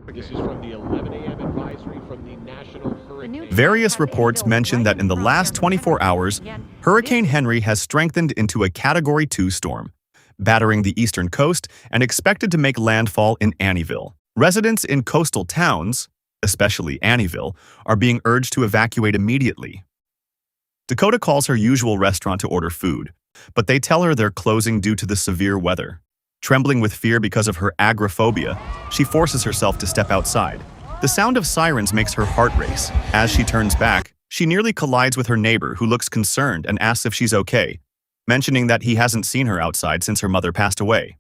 This is from the 11 a.m. advisory from the National Hurricane. Various reports mention that in the last 24 hours, Hurricane Henry has strengthened into a Category 2 storm, battering the eastern coast and expected to make landfall in Annieville. Residents in coastal towns, especially Annieville, are being urged to evacuate immediately. Dakota calls her usual restaurant to order food, but they tell her they're closing due to the severe weather. Trembling with fear because of her agoraphobia, she forces herself to step outside. The sound of sirens makes her heart race. As she turns back, she nearly collides with her neighbor who looks concerned and asks if she's okay, mentioning that he hasn't seen her outside since her mother passed away.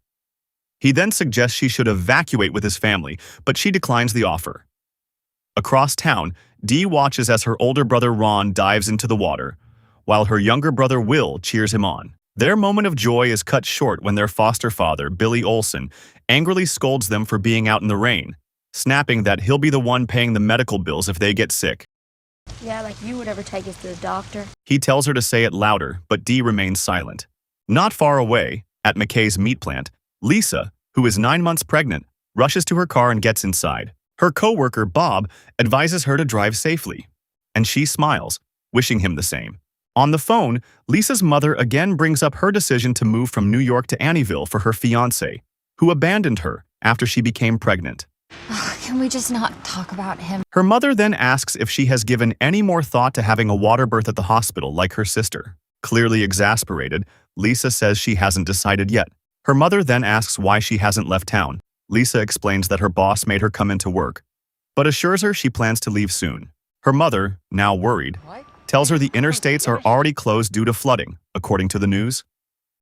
He then suggests she should evacuate with his family, but she declines the offer. Across town, Dee watches as her older brother Ron dives into the water, while her younger brother Will cheers him on. Their moment of joy is cut short when their foster father, Billy Olson, angrily scolds them for being out in the rain, snapping that he'll be the one paying the medical bills if they get sick. Yeah, like you would ever take us to the doctor. He tells her to say it louder, but Dee remains silent. Not far away, at McKay's meat plant, Lisa, who is 9 months pregnant, rushes to her car and gets inside. Her co-worker, Bob, advises her to drive safely, and she smiles, wishing him the same. On the phone, Lisa's mother again brings up her decision to move from New York to Annieville for her fiancé, who abandoned her after she became pregnant. Can we just not talk about him? Her mother then asks if she has given any more thought to having a water birth at the hospital like her sister. Clearly exasperated, Lisa says she hasn't decided yet. Her mother then asks why she hasn't left town. Lisa explains that her boss made her come into work, but assures her she plans to leave soon. Her mother, now worried, tells her the interstates are already closed due to flooding, according to the news.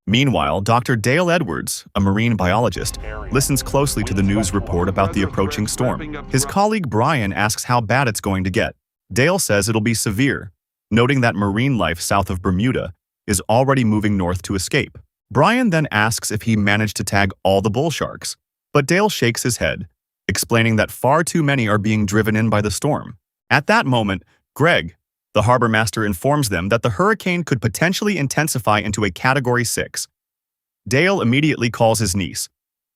Meanwhile, Dr. Dale Edwards, a marine biologist, listens closely to the news report about the approaching storm. His colleague Brian asks how bad it's going to get. Dale says it'll be severe, noting that marine life south of Bermuda is already moving north to escape. Brian then asks if he managed to tag all the bull sharks, but Dale shakes his head, explaining that far too many are being driven in by the storm. At that moment, Greg, the harbor master, informs them that the hurricane could potentially intensify into a Category 6. Dale immediately calls his niece.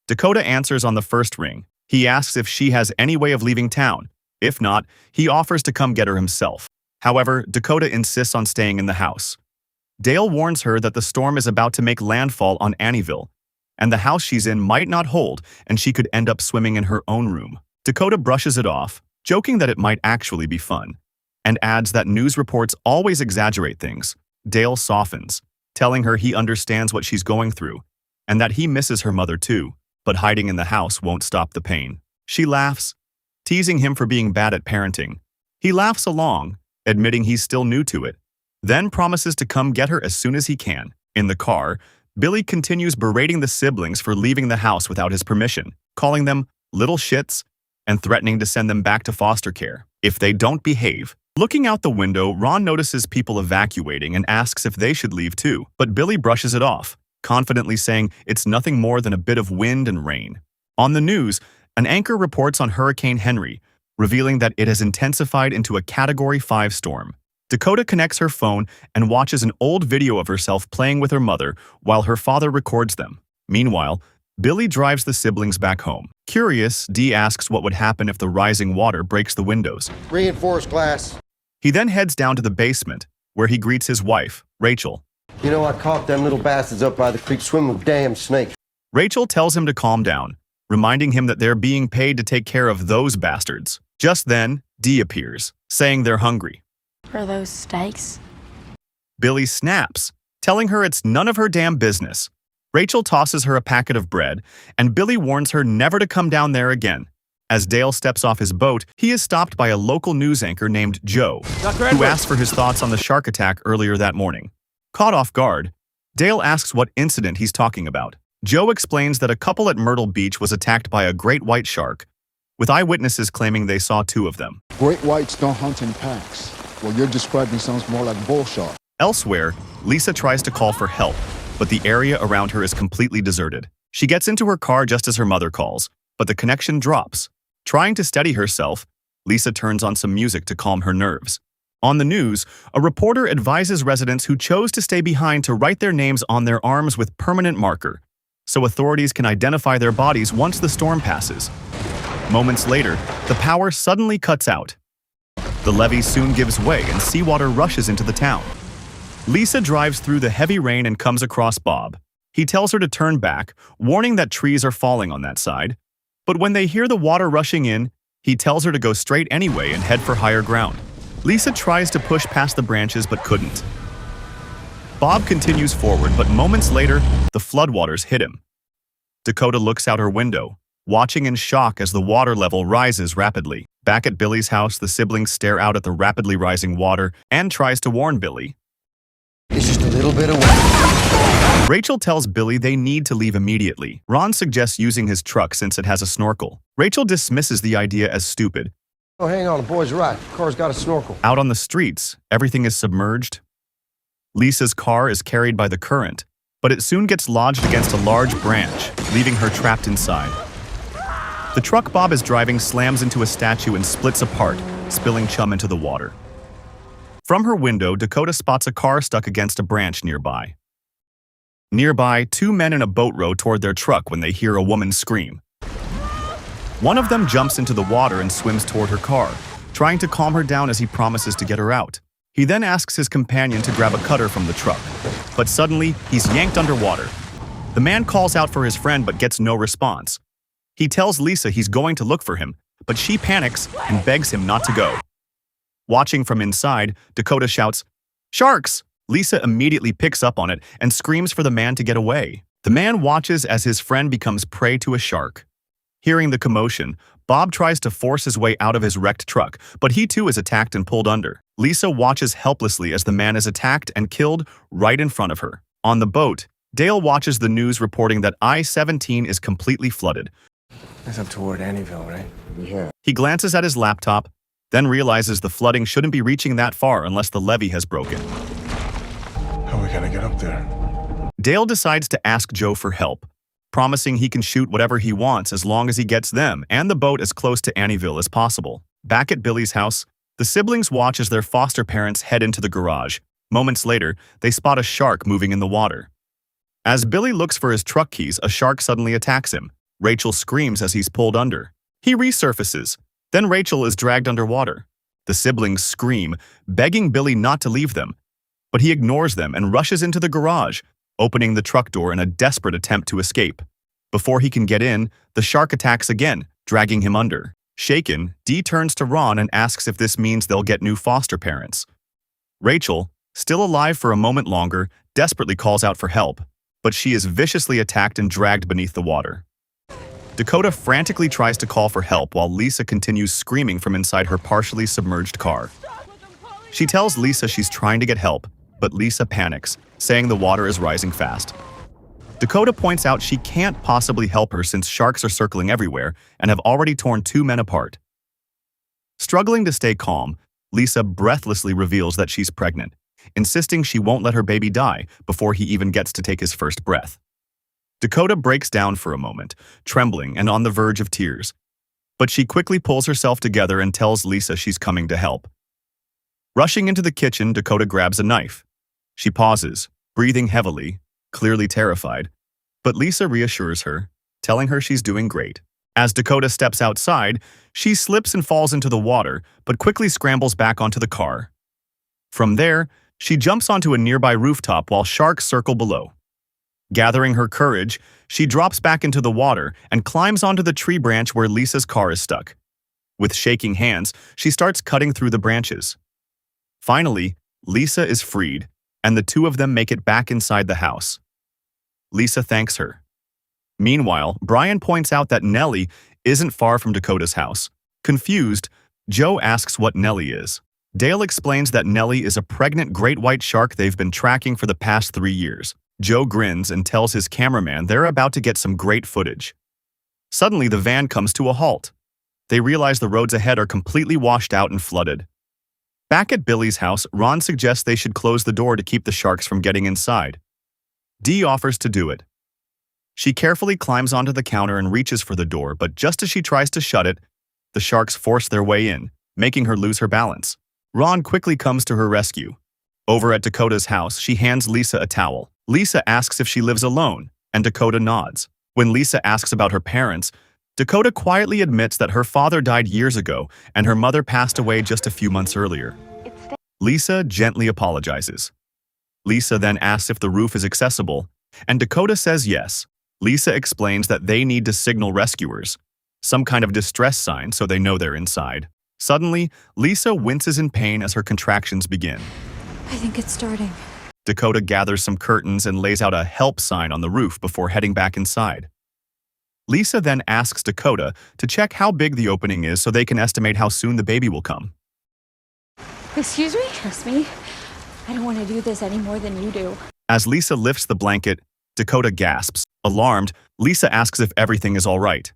Dakota answers on the first ring. He asks if she has any way of leaving town. If not, he offers to come get her himself. However, Dakota insists on staying in the house. Dale warns her that the storm is about to make landfall on Annieville, and the house she's in might not hold, and she could end up swimming in her own room. Dakota brushes it off, joking that it might actually be fun, and adds that news reports always exaggerate things. Dale softens, telling her he understands what she's going through, and that he misses her mother too, but hiding in the house won't stop the pain. She laughs, teasing him for being bad at parenting. He laughs along, admitting he's still new to it, then promises to come get her as soon as he can. In the car, Billy continues berating the siblings for leaving the house without his permission, calling them little shits and threatening to send them back to foster care if they don't behave. Looking out the window, Ron notices people evacuating and asks if they should leave too, but Billy brushes it off, confidently saying it's nothing more than a bit of wind and rain. On the news, an anchor reports on Hurricane Henry, revealing that it has intensified into a Category 5 storm. Dakota connects her phone and watches an old video of herself playing with her mother while her father records them. Meanwhile, Billy drives the siblings back home. Curious, Dee asks what would happen if the rising water breaks the windows. Reinforced glass. He then heads down to the basement, where he greets his wife, Rachel. You know, I caught them little bastards up by the creek swimming with damn snakes. Rachel tells him to calm down, reminding him that they're being paid to take care of those bastards. Just then, Dee appears, saying they're hungry. For those steaks? Billy snaps, telling her it's none of her damn business. Rachel tosses her a packet of bread, and Billy warns her never to come down there again. As Dale steps off his boat, he is stopped by a local news anchor named Joe, who asks for his thoughts on the shark attack earlier that morning. Caught off guard, Dale asks what incident he's talking about. Joe explains that a couple at Myrtle Beach was attacked by a great white shark, with eyewitnesses claiming they saw 2 of them. Great whites don't hunt in packs. What you're describing sounds more like bull shark. Elsewhere, Lisa tries to call for help, but the area around her is completely deserted. She gets into her car just as her mother calls, but the connection drops. Trying to steady herself, Lisa turns on some music to calm her nerves. On the news, a reporter advises residents who chose to stay behind to write their names on their arms with permanent marker, so authorities can identify their bodies once the storm passes. Moments later, the power suddenly cuts out. The levee soon gives way and seawater rushes into the town. Lisa drives through the heavy rain and comes across Bob. He tells her to turn back, warning that trees are falling on that side. But when they hear the water rushing in, he tells her to go straight anyway and head for higher ground. Lisa tries to push past the branches but couldn't. Bob continues forward, but moments later, the floodwaters hit him. Dakota looks out her window, watching in shock as the water level rises rapidly. Back at Billy's house, the siblings stare out at the rapidly rising water and tries to warn Billy. It's just a little bit of wet. Rachel tells Billy they need to leave immediately. Ron suggests using his truck since it has a snorkel. Rachel dismisses the idea as stupid. Oh, hang on, the boy's right. The car's got a snorkel. Out on the streets, everything is submerged. Lisa's car is carried by the current, but it soon gets lodged against a large branch, leaving her trapped inside. The truck Bob is driving slams into a statue and splits apart, spilling chum into the water. From her window, Dakota spots a car stuck against a branch nearby. Nearby, two men in a boat row toward their truck when they hear a woman scream. One of them jumps into the water and swims toward her car, trying to calm her down as he promises to get her out. He then asks his companion to grab a cutter from the truck, but suddenly, he's yanked underwater. The man calls out for his friend but gets no response. He tells Lisa he's going to look for him, but she panics and begs him not to go. Watching from inside, Dakota shouts, "Sharks!" Lisa immediately picks up on it and screams for the man to get away. The man watches as his friend becomes prey to a shark. Hearing the commotion, Bob tries to force his way out of his wrecked truck, but he too is attacked and pulled under. Lisa watches helplessly as the man is attacked and killed right in front of her. On the boat, Dale watches the news reporting that I-17 is completely flooded. That's up toward Annieville, right? Yeah. He glances at his laptop, then realizes the flooding shouldn't be reaching that far unless the levee has broken. How are we gonna get up there? Dale decides to ask Joe for help, promising he can shoot whatever he wants as long as he gets them and the boat as close to Annieville as possible. Back at Billy's house, the siblings watch as their foster parents head into the garage. Moments later, they spot a shark moving in the water. As Billy looks for his truck keys, a shark suddenly attacks him. Rachel screams as he's pulled under. He resurfaces. Then Rachel is dragged underwater. The siblings scream, begging Billy not to leave them. But he ignores them and rushes into the garage, opening the truck door in a desperate attempt to escape. Before he can get in, the shark attacks again, dragging him under. Shaken, Dee turns to Ron and asks if this means they'll get new foster parents. Rachel, still alive for a moment longer, desperately calls out for help, but she is viciously attacked and dragged beneath the water. Dakota frantically tries to call for help while Lisa continues screaming from inside her partially submerged car. She tells Lisa she's trying to get help, but Lisa panics, saying the water is rising fast. Dakota points out she can't possibly help her since sharks are circling everywhere and have already torn two men apart. Struggling to stay calm, Lisa breathlessly reveals that she's pregnant, insisting she won't let her baby die before he even gets to take his first breath. Dakota breaks down for a moment, trembling and on the verge of tears. But she quickly pulls herself together and tells Lisa she's coming to help. Rushing into the kitchen, Dakota grabs a knife. She pauses, breathing heavily, clearly terrified, but Lisa reassures her, telling her she's doing great. As Dakota steps outside, she slips and falls into the water, but quickly scrambles back onto the car. From there, she jumps onto a nearby rooftop while sharks circle below. Gathering her courage, she drops back into the water and climbs onto the tree branch where Lisa's car is stuck. With shaking hands, she starts cutting through the branches. Finally, Lisa is freed, and the two of them make it back inside the house. Lisa thanks her. Meanwhile, Brian points out that Nellie isn't far from Dakota's house. Confused, Joe asks what Nellie is. Dale explains that Nellie is a pregnant great white shark they've been tracking for the past 3 years. Joe grins and tells his cameraman they're about to get some great footage. Suddenly, the van comes to a halt. They realize the roads ahead are completely washed out and flooded. Back at Billy's house, Ron suggests they should close the door to keep the sharks from getting inside. Dee offers to do it. She carefully climbs onto the counter and reaches for the door, but just as she tries to shut it, the sharks force their way in, making her lose her balance. Ron quickly comes to her rescue. Over at Dakota's house, she hands Lisa a towel. Lisa asks if she lives alone, and Dakota nods. When Lisa asks about her parents, Dakota quietly admits that her father died years ago and her mother passed away just a few months earlier. Lisa gently apologizes. Lisa then asks if the roof is accessible, and Dakota says yes. Lisa explains that they need to signal rescuers, some kind of distress sign so they know they're inside. Suddenly, Lisa winces in pain as her contractions begin. I think it's starting. Dakota gathers some curtains and lays out a help sign on the roof before heading back inside. Lisa then asks Dakota to check how big the opening is so they can estimate how soon the baby will come. Excuse me? Trust me. I don't want to do this any more than you do. As Lisa lifts the blanket, Dakota gasps. Alarmed, Lisa asks if everything is all right.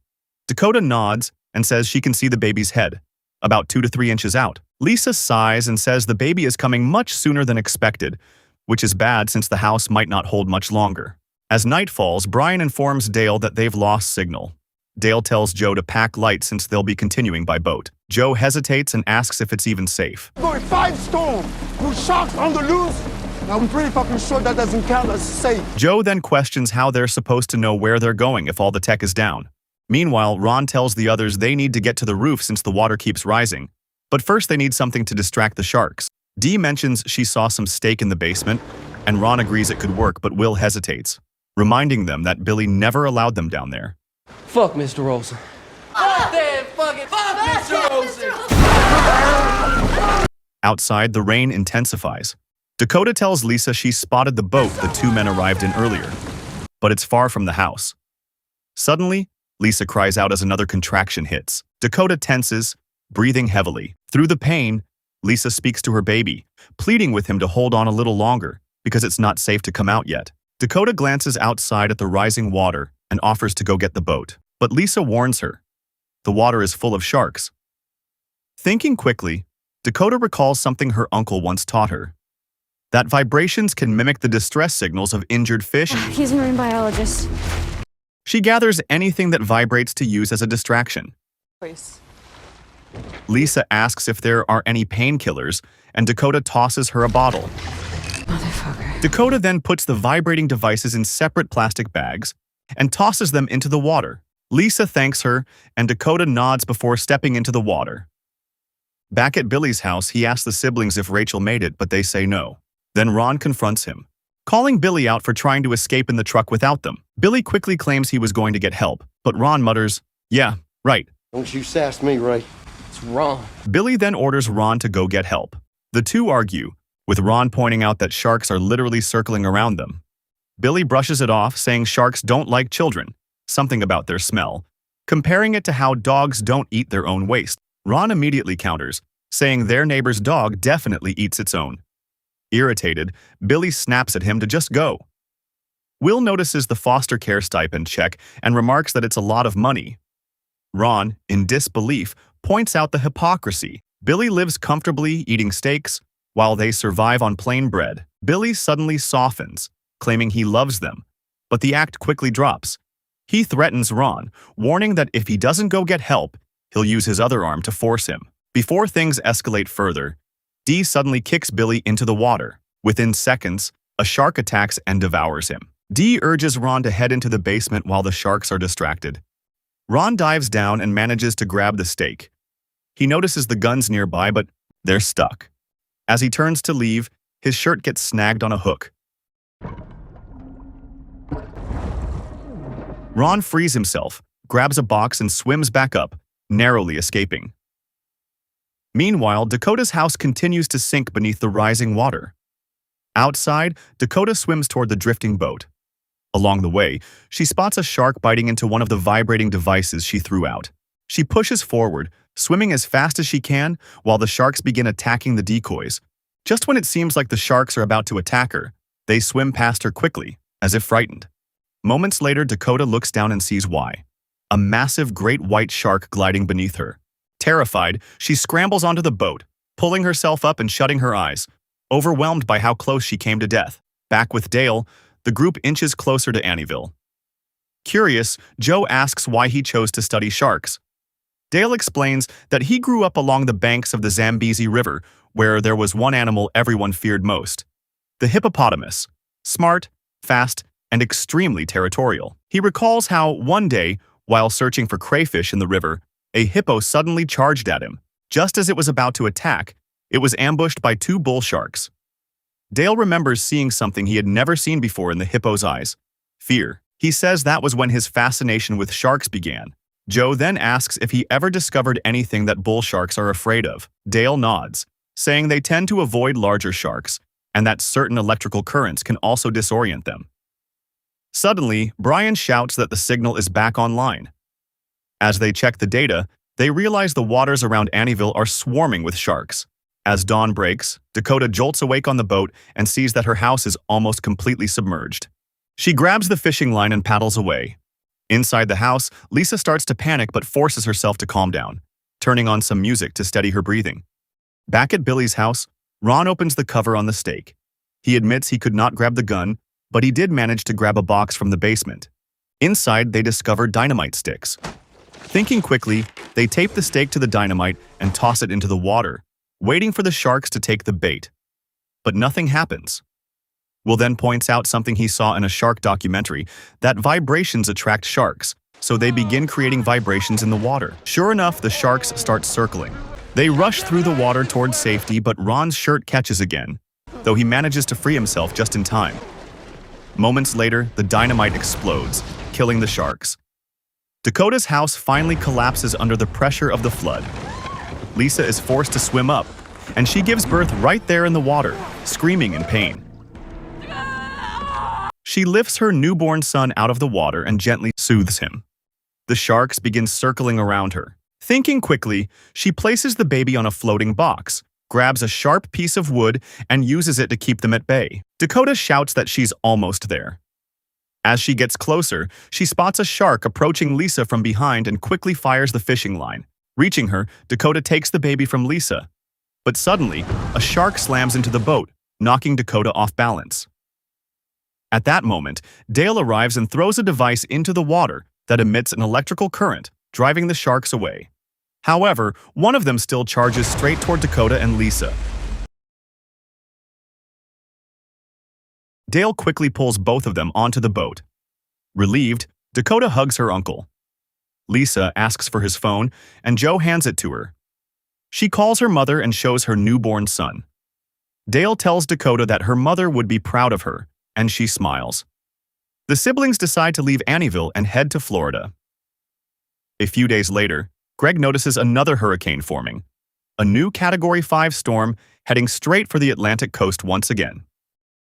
Dakota nods and says she can see the baby's head, about 2 to 3 inches out. Lisa sighs and says the baby is coming much sooner than expected, which is bad since the house might not hold much longer. As night falls, Brian informs Dale that they've lost signal. Dale tells Joe to pack light since they'll be continuing by boat. Joe hesitates and asks if it's even safe. Going 5 storm with sharks on the loose. I'm pretty fucking sure that doesn't count as safe. Joe then questions how they're supposed to know where they're going if all the tech is down. Meanwhile, Ron tells the others they need to get to the roof since the water keeps rising. But first they need something to distract the sharks. Dee mentions she saw some steak in the basement, and Ron agrees it could work, but Will hesitates, reminding them that Billy never allowed them down there. Fuck Mr. Olsen. Fuck Mr. Olsen! Outside, the rain intensifies. Dakota tells Lisa she spotted the boat the 2 men arrived in earlier, but it's far from the house. Suddenly, Lisa cries out as another contraction hits. Dakota tenses, breathing heavily. Through the pain, Lisa speaks to her baby, pleading with him to hold on a little longer because it's not safe to come out yet. Dakota glances outside at the rising water and offers to go get the boat, but Lisa warns her. The water is full of sharks. Thinking quickly, Dakota recalls something her uncle once taught her. That vibrations can mimic the distress signals of injured fish. He's a marine biologist. She gathers anything that vibrates to use as a distraction. Lisa asks if there are any painkillers, and Dakota tosses her a bottle. Motherfucker. Dakota then puts the vibrating devices in separate plastic bags and tosses them into the water. Lisa thanks her, and Dakota nods before stepping into the water. Back at Billy's house, he asks the siblings if Rachel made it, but they say no. Then Ron confronts him, calling Billy out for trying to escape in the truck without them. Billy quickly claims he was going to get help, but Ron mutters, "Yeah, right." Don't you sass me, Ray. It's wrong. Billy then orders Ron to go get help. The two argue, with Ron pointing out that sharks are literally circling around them. Billy brushes it off, saying sharks don't like children, something about their smell, comparing it to how dogs don't eat their own waste. Ron immediately counters, saying their neighbor's dog definitely eats its own. Irritated, Billy snaps at him to just go. Will notices the foster care stipend check and remarks that it's a lot of money. Ron, in disbelief, points out the hypocrisy. Billy lives comfortably eating steaks while they survive on plain bread. Billy suddenly softens, claiming he loves them, but the act quickly drops. He threatens Ron, warning that if he doesn't go get help, he'll use his other arm to force him. Before things escalate further, Dee suddenly kicks Billy into the water. Within seconds, a shark attacks and devours him. Dee urges Ron to head into the basement while the sharks are distracted. Ron dives down and manages to grab the steak. He notices the guns nearby, but they're stuck. As he turns to leave, his shirt gets snagged on a hook. Ron frees himself, grabs a box and swims back up, narrowly escaping. Meanwhile, Dakota's house continues to sink beneath the rising water. Outside, Dakota swims toward the drifting boat. Along the way, she spots a shark biting into one of the vibrating devices she threw out. She pushes forward, swimming as fast as she can, while the sharks begin attacking the decoys. Just when it seems like the sharks are about to attack her, they swim past her quickly, as if frightened. Moments later, Dakota looks down and sees why. A massive great white shark gliding beneath her. Terrified, she scrambles onto the boat, pulling herself up and shutting her eyes, overwhelmed by how close she came to death. Back with Dale, the group inches closer to Annieville. Curious, Joe asks why he chose to study sharks. Dale explains that he grew up along the banks of the Zambezi River, where there was one animal everyone feared most: the hippopotamus. Smart, fast, and extremely territorial. He recalls how, one day, While searching for crayfish in the river, a hippo suddenly charged at him. Just as it was about to attack, it was ambushed by two bull sharks. Dale remembers seeing something he had never seen before in the hippo's eyes: fear. He says that was when his fascination with sharks began. Joe then asks if he ever discovered anything that bull sharks are afraid of. Dale nods, saying they tend to avoid larger sharks, and that certain electrical currents can also disorient them. Suddenly, Brian shouts that the signal is back online. As they check the data, they realize the waters around Annieville are swarming with sharks. As dawn breaks, Dakota jolts awake on the boat and sees that her house is almost completely submerged. She grabs the fishing line and paddles away. Inside the house, Lisa starts to panic but forces herself to calm down, turning on some music to steady her breathing. Back at Billy's house, Ron opens the cover on the stake. He admits he could not grab the gun, but he did manage to grab a box from the basement. Inside, they discover dynamite sticks. Thinking quickly, they tape the stake to the dynamite and toss it into the water, waiting for the sharks to take the bait. But nothing happens. Will then points out something he saw in a shark documentary, that vibrations attract sharks, so they begin creating vibrations in the water. Sure enough, the sharks start circling. They rush through the water towards safety, but Ron's shirt catches again, though he manages to free himself just in time. Moments later, the dynamite explodes, killing the sharks. Dakota's house finally collapses under the pressure of the flood. Lisa is forced to swim up, and she gives birth right there in the water, screaming in pain. She lifts her newborn son out of the water and gently soothes him. The sharks begin circling around her. Thinking quickly, she places the baby on a floating box, grabs a sharp piece of wood, and uses it to keep them at bay. Dakota shouts that she's almost there. As she gets closer, she spots a shark approaching Lisa from behind and quickly fires the fishing line. Reaching her, Dakota takes the baby from Lisa. But suddenly, a shark slams into the boat, knocking Dakota off balance. At that moment, Dale arrives and throws a device into the water that emits an electrical current, driving the sharks away. However, one of them still charges straight toward Dakota and Lisa. Dale quickly pulls both of them onto the boat. Relieved, Dakota hugs her uncle. Lisa asks for his phone, and Joe hands it to her. She calls her mother and shows her newborn son. Dale tells Dakota that her mother would be proud of her, and she smiles. The siblings decide to leave Annieville and head to Florida. A few days later, Greg notices another hurricane forming, a new Category 5 storm heading straight for the Atlantic coast once again.